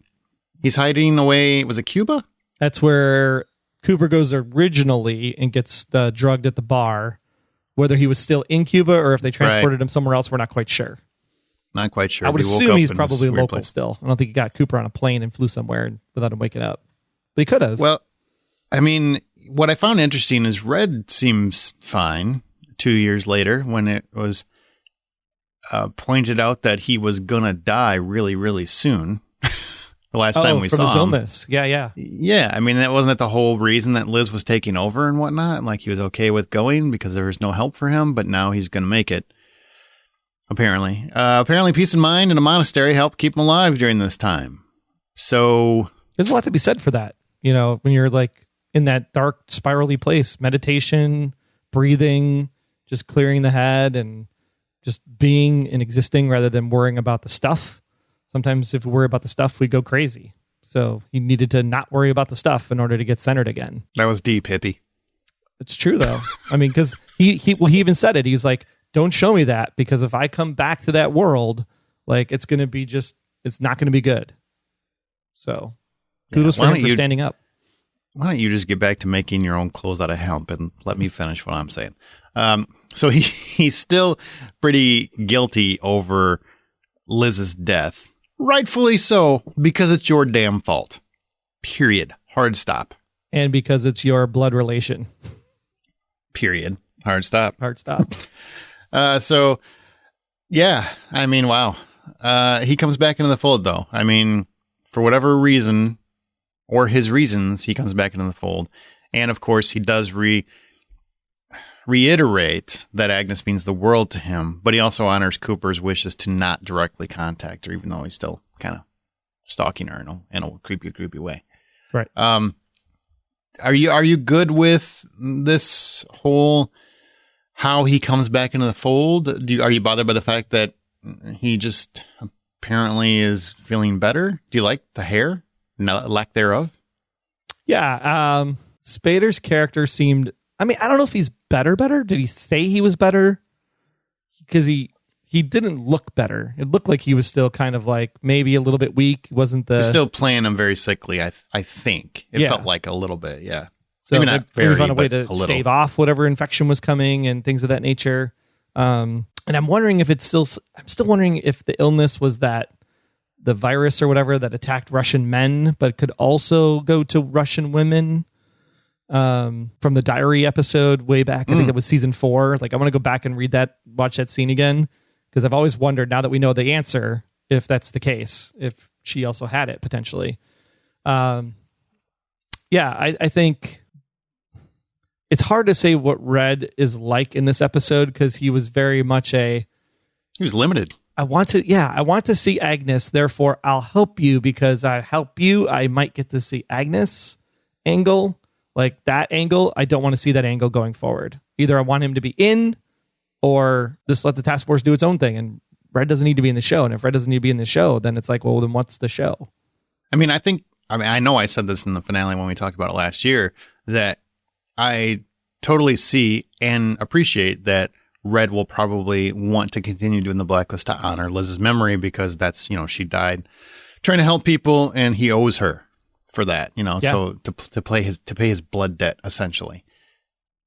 He's hiding away. Was it Cuba? That's where Cooper goes originally and gets drugged at the bar. Whether he was still in Cuba or if they transported him somewhere else, we're not quite sure. Not quite sure. I would assume he's probably local still. I don't think he got Cooper on a plane and flew somewhere without him waking up. But he could have. Well, I mean, what I found interesting is Red seems fine 2 years later when it was pointed out that he was going to die really, really soon. The last time we saw him. From his illness. Yeah. Yeah. I mean, that wasn't the whole reason that Liz was taking over and whatnot. Like he was okay with going because there was no help for him, but now he's going to make it. Apparently. Apparently peace of mind in a monastery helped keep him alive during this time. So there's a lot to be said for that. When you're like in that dark spirally place, meditation, breathing, just clearing the head and just being and existing rather than worrying about the stuff. Sometimes if we worry about the stuff, we go crazy. So he needed to not worry about the stuff in order to get centered again. That was deep, hippie. It's true, though. I mean, because he even said it. He's like, don't show me that because if I come back to that world, like it's going to be it's not going to be good. So kudos for him for standing up. Why don't you just get back to making your own clothes out of hemp and let me finish what I'm saying? So he's still pretty guilty over Liz's death. Rightfully so, because it's your damn fault. Period. Hard stop. And because it's your blood relation. Period. Hard stop. Hard stop. So, yeah. I mean, wow. He comes back into the fold, though. I mean, for whatever reason, or his reasons, he comes back into the fold. And of course, he does reiterate that Agnes means the world to him, but he also honors Cooper's wishes to not directly contact her, even though he's still kind of stalking her in a creepy way. Right. Are you good with this whole how he comes back into the fold? Are you bothered by the fact that he just apparently is feeling better? Do you like the hair? No, lack thereof? Yeah. Spader's character seemed, I mean, I don't know if he's better. Did he say he was better? Because he didn't look better. It looked like he was still kind of like maybe a little bit weak. Wasn't the... They're still playing him very sickly, I think. It felt like a little bit, yeah. So maybe not very, on a way to stave off whatever infection was coming and things of that nature. And I'm wondering if I'm still wondering if the illness was that the virus or whatever that attacked Russian men, but could also go to Russian women. From the diary episode way back, I think that was season 4. Like, I want to go back and watch that scene again, because I've always wondered, now that we know the answer, if that's the case, if she also had it potentially. I think it's hard to say what Red is like in this episode, because he was very much he was limited. I want to see Agnes, therefore I'll help you, because I help you, I might get to see Agnes angle. Like, that angle, I don't want to see that angle going forward. Either I want him to be in, or just let the task force do its own thing. And Red doesn't need to be in the show. And if Red doesn't need to be in the show, then it's like, well, then what's the show? I know I said this in the finale when we talked about it last year, that I totally see and appreciate that Red will probably want to continue doing the Blacklist to honor Liz's memory, because that's, she died trying to help people and he owes her for that, so to pay his blood debt, essentially.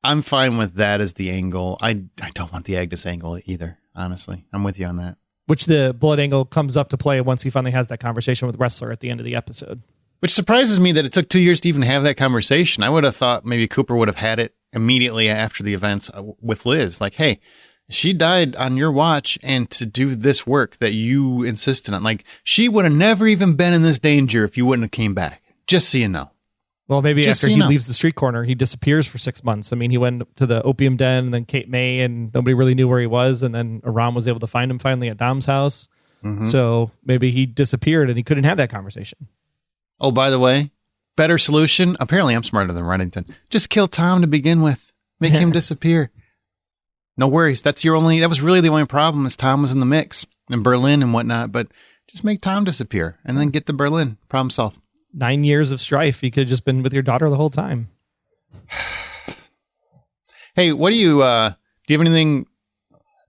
I'm fine with that as the angle. I don't want the Agnes angle either, honestly. I'm with you on that. Which the blood angle comes up to play once he finally has that conversation with Ressler at the end of the episode. Which surprises me that it took 2 years to even have that conversation. I would have thought maybe Cooper would have had it immediately after the events with Liz. Like, hey, she died on your watch, and to do this work that you insisted on. Like, she would have never even been in this danger if you wouldn't have came back. Just so you know. Well, maybe just after he leaves the street corner, he disappears for 6 months. I mean, he went to the opium den, and then Kate May, and nobody really knew where he was. And then Aram was able to find him finally at Dom's house. Mm-hmm. So maybe he disappeared and he couldn't have that conversation. Oh, by the way, better solution. Apparently I'm smarter than Reddington. Just kill Tom to begin with. Make him disappear. No worries. That was really the only problem, is Tom was in the mix in Berlin and whatnot, but just make Tom disappear and then get to Berlin. Problem solved. 9 years of strife. You could have just been with your daughter the whole time. Hey, what do you have anything,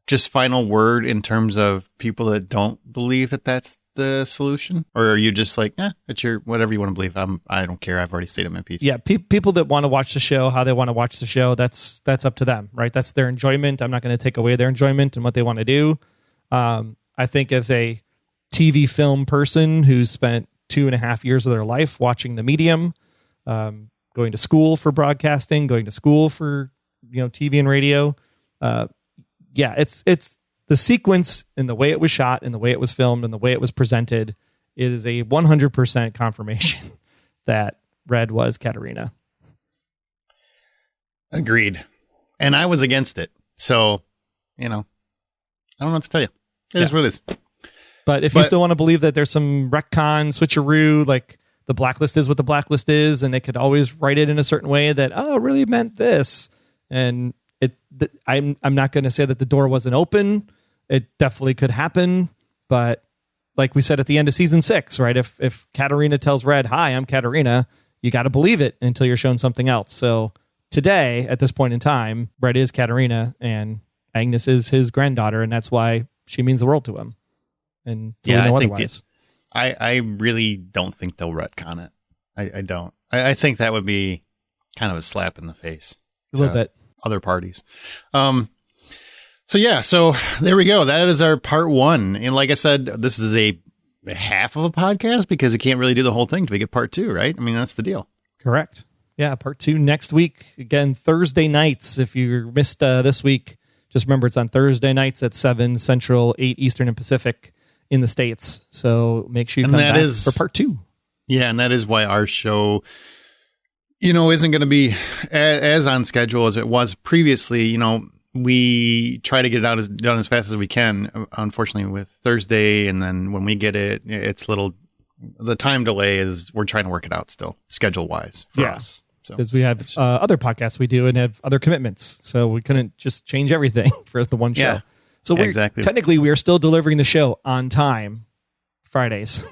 just final word in terms of people that don't believe that that's the solution? Or are you just like, it's your, whatever you want to believe. I don't care. I've already stated my piece. Yeah. People that want to watch the show, how they want to watch the show, that's up to them, right? That's their enjoyment. I'm not going to take away their enjoyment and what they want to do. I think as a TV film person who's spent 2.5 years of their life watching the medium, going to school for broadcasting, going to school for TV and radio. It's the sequence and the way it was shot and the way it was filmed and the way it was presented. It is a 100% confirmation that Red was Katerina. Agreed. And I was against it. So, I don't know what to tell you. It is what it is. But if you still want to believe that there's some retcon, switcheroo, like the Blacklist is what the Blacklist is, and they could always write it in a certain way that, it really meant this. And I'm not going to say that the door wasn't open. It definitely could happen. But like we said at the end of season 6, right? If Katerina tells Red, hi, I'm Katerina, you got to believe it until you're shown something else. So today, at this point in time, Red is Katerina and Agnes is his granddaughter, and that's why she means the world to him. And I think I really don't think they'll retcon it. I don't. I think that would be kind of a slap in the face. A little bit. Other parties. So there we go. That is our part 1. And like I said, this is a half of a podcast because you can't really do the whole thing till we get part 2, right? I mean, that's the deal. Correct. Yeah, part 2 next week. Again, Thursday nights. If you missed this week, just remember it's on Thursday nights at 7 Central, 8 Eastern and Pacific in the States. So make sure you come back for part 2. Yeah, and that is why our show, isn't going to be as on schedule as it was previously. We try to get it done as fast as we can. Unfortunately, with Thursday, and then when we get it, it's the time delay is we're trying to work it out still, schedule wise for us. Because we have other podcasts we do and have other commitments, so we couldn't just change everything for the one show. Yeah, so technically we are still delivering the show on time, Fridays.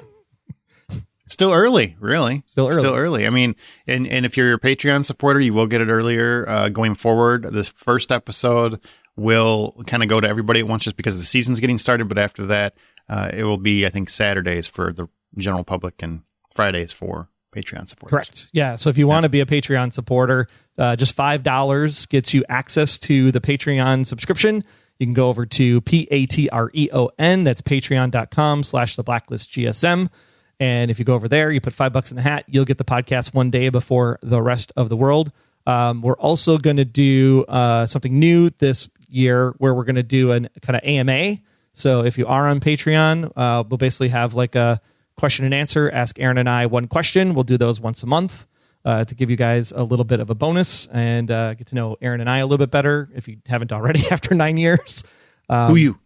Still early, really. Still early. I mean, and if you're a Patreon supporter, you will get it earlier going forward. This first episode will kind of go to everybody at once just because the season's getting started. But after that, it will be, I think, Saturdays for the general public and Fridays for Patreon supporters. Correct. Yeah. So if you want to be a Patreon supporter, just $5 gets you access to the Patreon subscription. You can go over to Patreon. That's patreon.com/theblacklistgsm. And if you go over there, you put $5 in the hat, you'll get the podcast one day before the rest of the world. We're also going to do something new this year where we're going to do a kind of AMA. So if you are on Patreon, we'll basically have like a question and answer. Ask Aaron and I one question. We'll do those once a month to give you guys a little bit of a bonus and get to know Aaron and I a little bit better if you haven't already after 9 years. Who you?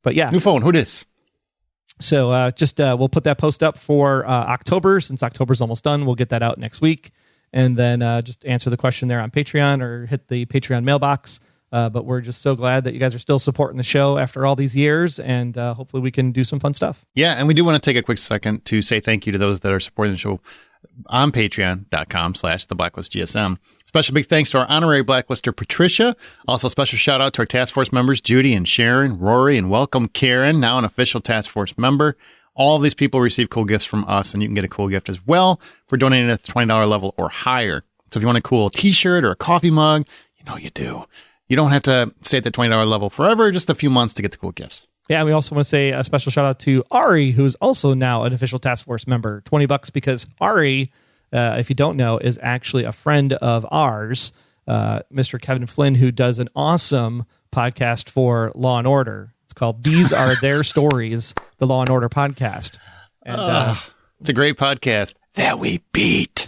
But yeah. New phone. Who this? So we'll put that post up for October. Since October's almost done, we'll get that out next week. And then just answer the question there on Patreon or hit the Patreon mailbox. But we're just so glad that you guys are still supporting the show after all these years. And hopefully we can do some fun stuff. Yeah, and we do want to take a quick second to say thank you to those that are supporting the show on patreon.com/theblacklistgsm. Special big thanks to our honorary blacklister, Patricia. Also, special shout out to our task force members, Judy and Sharon, Rory, and welcome Karen, now an official task force member. All of these people receive cool gifts from us, and you can get a cool gift as well for donating at the $20 level or higher. So if you want a cool t-shirt or a coffee mug, you do. You don't have to stay at the $20 level forever, just a few months to get the cool gifts. Yeah, and we also want to say a special shout out to Ari, who's also now an official task force member. $20 because Ari, if you don't know, is actually a friend of ours, Mr. Kevin Flynn, who does an awesome podcast for Law and Order. It's called These Are Their Stories, the Law and Order podcast. And it's a great podcast that we beat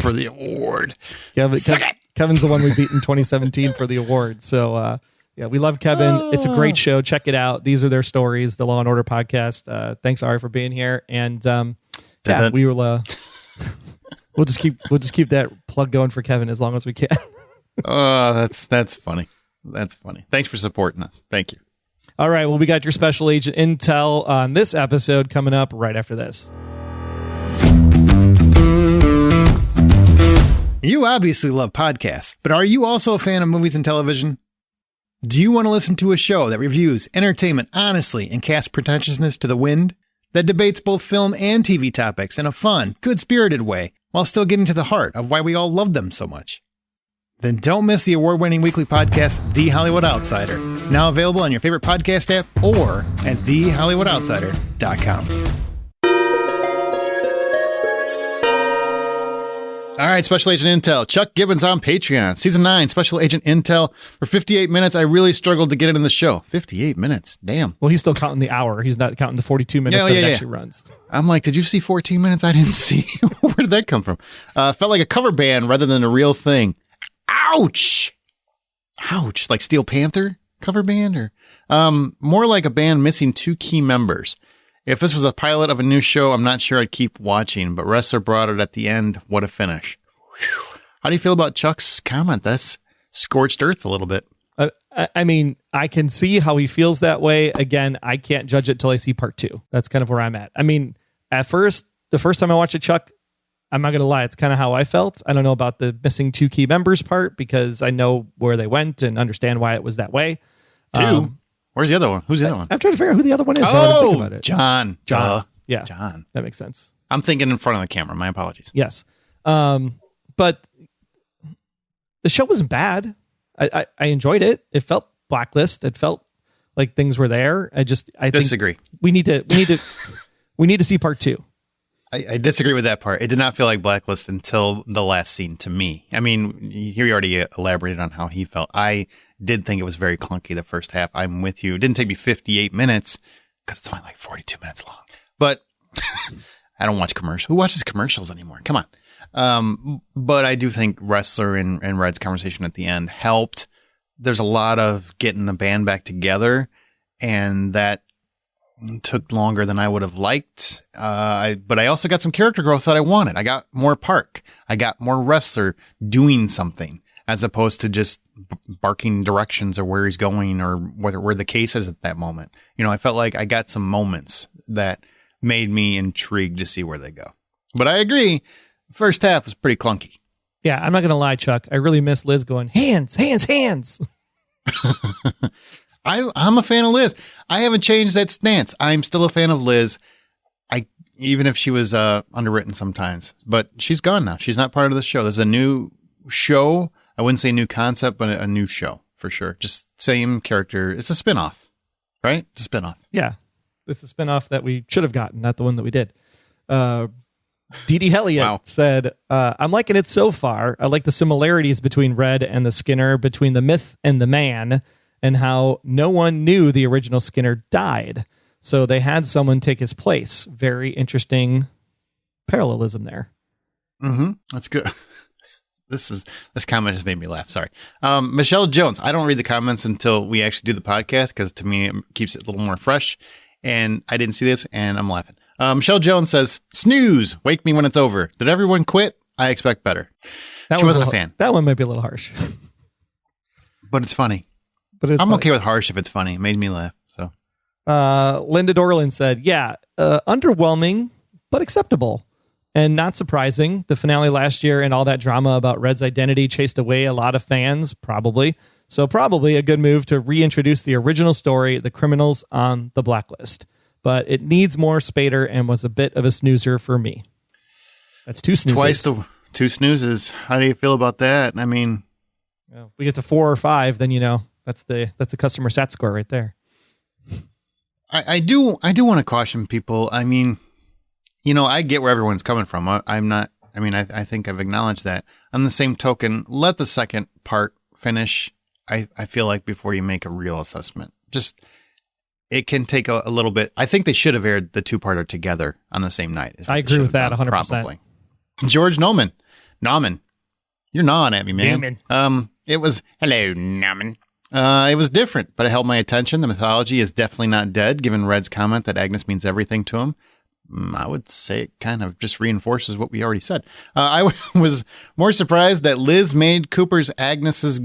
for the award. Kevin's the one we beat in 2017 for the award. So, we love Kevin. It's a great show. Check it out. These Are Their Stories, the Law and Order podcast. Thanks, Ari, for being here. And we will. We'll just keep that plug going for Kevin as long as we can. Oh, that's funny. That's funny. Thanks for supporting us. Thank you. All right. Well, we got your special agent intel on this episode coming up right after this. You obviously love podcasts, but are you also a fan of movies and television? Do you want to listen to a show that reviews entertainment honestly and casts pretentiousness to the wind? That debates both film and TV topics in a fun, good-spirited way, while still getting to the heart of why we all love them so much? Then don't miss the award-winning weekly podcast, The Hollywood Outsider, now available on your favorite podcast app or at thehollywoodoutsider.com. All right, Special Agent Intel. Chuck Gibbons on Patreon. Season 9, Special Agent Intel. For 58 minutes, I really struggled to get it in the show. 58 minutes. Damn. Well, he's still counting the hour. He's not counting the 42 minutes that it actually runs. I'm like, did you see 14 minutes? I didn't see. Where did that come from? Felt like a cover band rather than a real thing. Ouch. Ouch. Like Steel Panther cover band? Or more like a band missing 2 key members. If this was a pilot of a new show, I'm not sure I'd keep watching, but Ressler brought it at the end. What a finish. Whew. How do you feel about Chuck's comment? That's scorched earth a little bit. I mean, I can see how he feels that way. Again, I can't judge it till I see part 2. That's kind of where I'm at. I mean, the first time I watched it, Chuck, I'm not going to lie, it's kind of how I felt. I don't know about the missing 2 key members part because I know where they went and understand why it was that way. 2? Where's the other one? Who's the other one? I'm trying to figure out who the other one is. Oh, about it. John. Yeah. John. That makes sense. I'm thinking in front of the camera. My apologies. Yes. But the show wasn't bad. I enjoyed it. It felt Blacklist. It felt like things were there. I disagree. Think we need to see part 2. I disagree with that part. It did not feel like Blacklist until the last scene to me. I mean, he already elaborated on how he felt. I did think it was very clunky the first half. I'm with you. It didn't take me 58 minutes because it's only like 42 minutes long. But I don't watch commercials. Who watches commercials anymore? Come on. But I do think Ressler and Red's conversation at the end helped. There's a lot of getting the band back together, and that took longer than I would have liked. But I also got some character growth that I wanted. I got more Park. I got more Ressler doing something as opposed to just barking directions or where he's going or where the case is at that moment. You know, I felt like I got some moments that made me intrigued to see where they go. But I agree, first half was pretty clunky. Yeah, I'm not going to lie, Chuck. I really miss Liz going, hands, hands, hands. I'm a fan of Liz. I haven't changed that stance. I'm still a fan of Liz. Even if she was underwritten sometimes. But she's gone now. She's not part of the show. There's a new show. I wouldn't say new concept, but a new show for sure. Just same character. It's a spinoff, right? It's a spinoff. Yeah. It's a spinoff that we should have gotten, not the one that we did. Dee Dee Helliot said, I'm liking it so far. I like the similarities between Red and the Skinner, between the myth and the man, and how no one knew the original Skinner died. So they had someone take his place. Very interesting parallelism there. Mm-hmm. That's good. This comment has made me laugh. Sorry. Michelle Jones. I don't read the comments until we actually do the podcast because to me it keeps it a little more fresh. And I didn't see this and I'm laughing. Michelle Jones says, snooze, wake me when it's over. Did everyone quit? I expect better. She wasn't a fan. That one might be a little harsh. But it's funny. But I'm okay with harsh if it's funny. It made me laugh. So, Linda Dorland said, yeah, underwhelming, but acceptable. And not surprising. The finale last year and all that drama about Red's identity chased away a lot of fans, probably. So probably a good move to reintroduce the original story, the criminals on the Blacklist. But it needs more Spader and was a bit of a snoozer for me. That's two snoozes. Twice the two snoozes. How do you feel about that? I mean, we get to 4 or 5, then that's the customer sat score right there. I do want to caution people. I mean, I get where everyone's coming from. I think I've acknowledged that. On the same token, let the second part finish. I feel like before you make a real assessment, it can take a little bit. I think they should have aired the 2-parter together on the same night. I agree with that 100%. Probably. George Nauman. You're gnawing at me, man. It was, hello, Nauman. It was different, but it held my attention. The mythology is definitely not dead, given Red's comment that Agnes means everything to him. I would say it kind of just reinforces what we already said. I was more surprised that Liz made Cooper Agnes's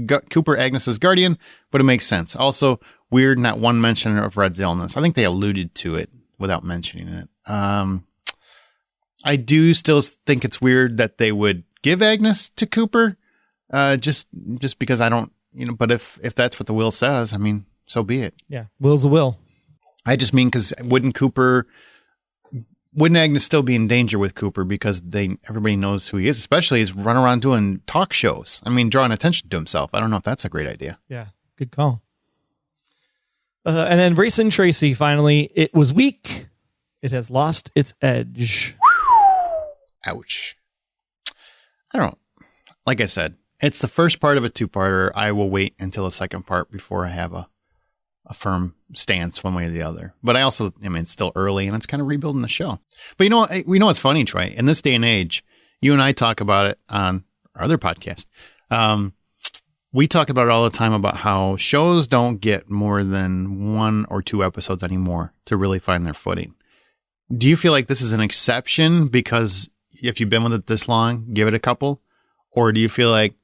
guardian, but it makes sense. Also, weird not one mention of Red's illness. I think they alluded to it without mentioning it. I do still think it's weird that they would give Agnes to Cooper, just because I don't, but if that's what the will says, I mean, so be it. Yeah, will's a will. I just mean because wouldn't Agnes still be in danger with Cooper because everybody knows who he is, especially he's running around doing talk shows. I mean, drawing attention to himself. I don't know if that's a great idea. Yeah, good call. And then Race and Tracy, finally, it was weak. It has lost its edge. Ouch. I don't know. Like I said, it's the first part of a 2-parter. I will wait until the second part before I have a firm stance one way or the other. But it's still early and it's kind of rebuilding the show. But we know what's funny, Troy. In this day and age, you and I talk about it on our other podcast. We talk about it all the time about how shows don't get more than 1 or 2 episodes anymore to really find their footing. Do you feel like this is an exception because if you've been with it this long, give it a couple? Or do you feel like,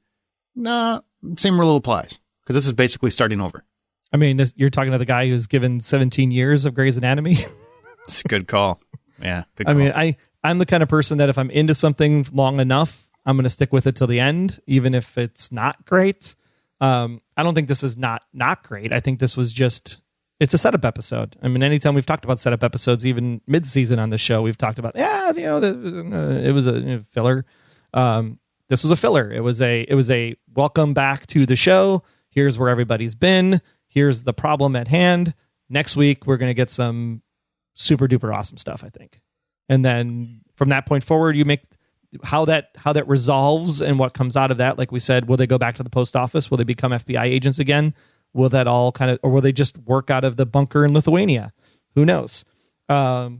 nah, same rule applies? Because this is basically starting over. I mean, you're talking to the guy who's given 17 years of Grey's Anatomy. It's a good call. Yeah. Good call. I mean, I'm the kind of person that if I'm into something long enough, I'm going to stick with it till the end, even if it's not great. I don't think this is not great. I think this was it's a setup episode. I mean, anytime we've talked about setup episodes, even mid-season on the show, we've talked about, it was a filler. This was a filler. It was a welcome back to the show. Here's where everybody's been. Here's the problem at hand. Next week, we're going to get some super duper awesome stuff, I think. And then from that point forward, you make how that resolves and what comes out of that. Like we said, will they go back to the post office? Will they become FBI agents again? Will that all or will they just work out of the bunker in Lithuania? Who knows? The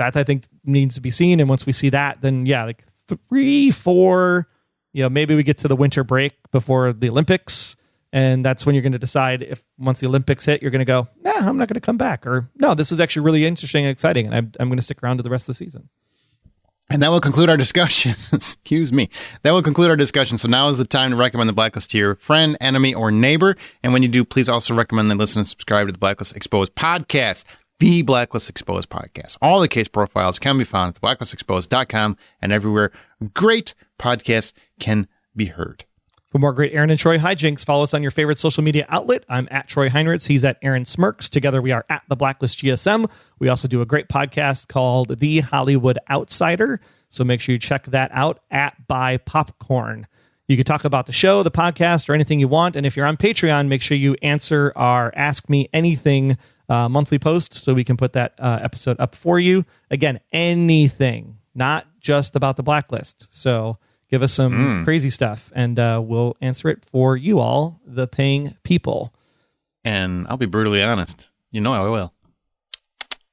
that I think needs to be seen. And once we see that, then yeah, like 3, 4, maybe we get to the winter break before the Olympics. And that's when you're going to decide if once the Olympics hit, you're going to go, I'm not going to come back. Or no, this is actually really interesting and exciting. And I'm going to stick around to the rest of the season. And that will conclude our discussion. Excuse me. That will conclude our discussion. So now is the time to recommend the Blacklist to your friend, enemy, or neighbor. And when you do, please also recommend they listen and subscribe to the Blacklist Exposed podcast, the Blacklist Exposed podcast. All the case profiles can be found at blacklistexposed.com and everywhere great podcasts can be heard. For more great Aaron and Troy hijinks, follow us on your favorite social media outlet. I'm at Troy Heinrichs. He's at Aaron Smirks. Together we are at The Blacklist GSM. We also do a great podcast called The Hollywood Outsider. So make sure you check that out at Buy Popcorn. You can talk about the show, the podcast, or anything you want. And if you're on Patreon, make sure you answer our Ask Me Anything monthly post so we can put that episode up for you. Again, anything, not just about the Blacklist. So give us some crazy stuff, and we'll answer it for you all, the paying people. And I'll be brutally honest. I will.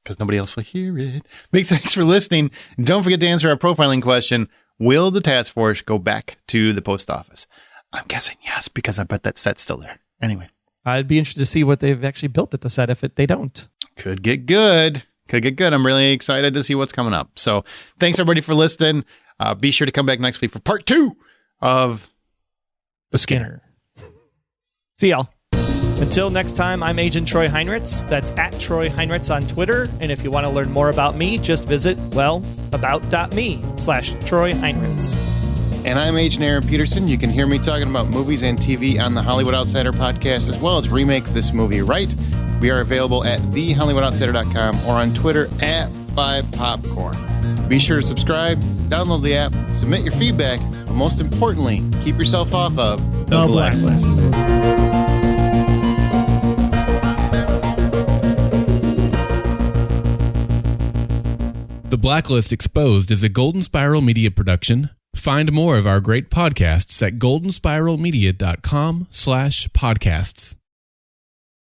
Because nobody else will hear it. Big thanks for listening. Don't forget to answer our profiling question. Will the task force go back to the post office? I'm guessing yes, because I bet that set's still there. Anyway. I'd be interested to see what they've actually built at the set if they don't. Could get good. I'm really excited to see what's coming up. So thanks, everybody, for listening. Be sure to come back next week for part 2 of The Skinner. See y'all. Until next time, I'm Agent Troy Heinrichs. That's at Troy Heinrichs on Twitter. And if you want to learn more about me, just visit, about.me/Troy Heinrichs. And I'm Agent Aaron Peterson. You can hear me talking about movies and TV on the Hollywood Outsider podcast, as well as Remake This Movie Right. We are available at thehollywoodoutsiders.com or on Twitter at 5popcorn. Be sure to subscribe, download the app, submit your feedback, but most importantly, keep yourself off of the Blacklist. The Blacklist Exposed is a Golden Spiral Media production. Find more of our great podcasts at goldenspiralmedia.com/podcasts.